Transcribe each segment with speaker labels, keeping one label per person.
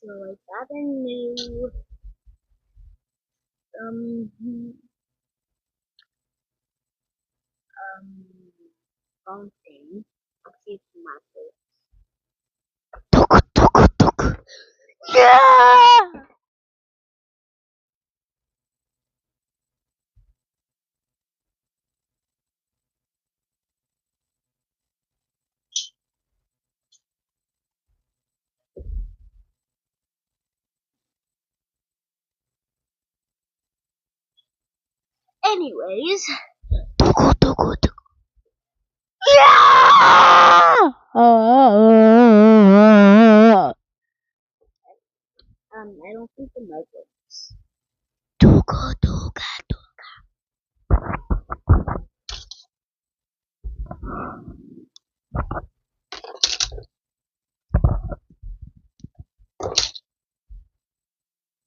Speaker 1: So I got a new um um fountain. Kasi it's matter. Tuk tuk tuk. Yeah! Anyways, tuku tuku tuku. Yeah! I don't think the mic works. Tuku tuku tuku.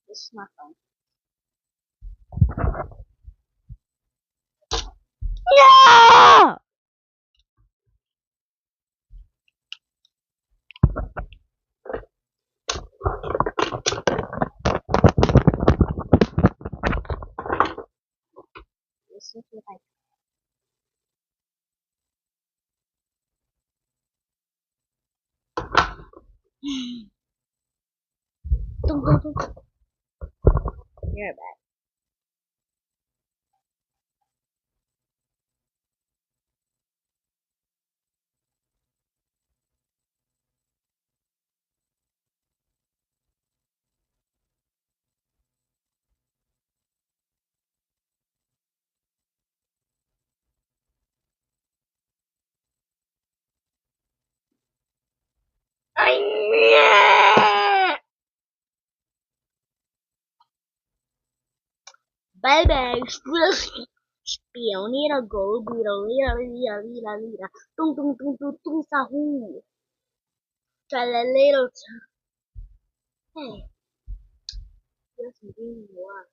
Speaker 1: This is my phone. Yeah! This is what I tung tung tung. You're bad. Baby, spionera go, lira, lira, lira, lira, lira, tung, tung, tung, tung, tung, sahoo. Try a little. Hey, just doing what?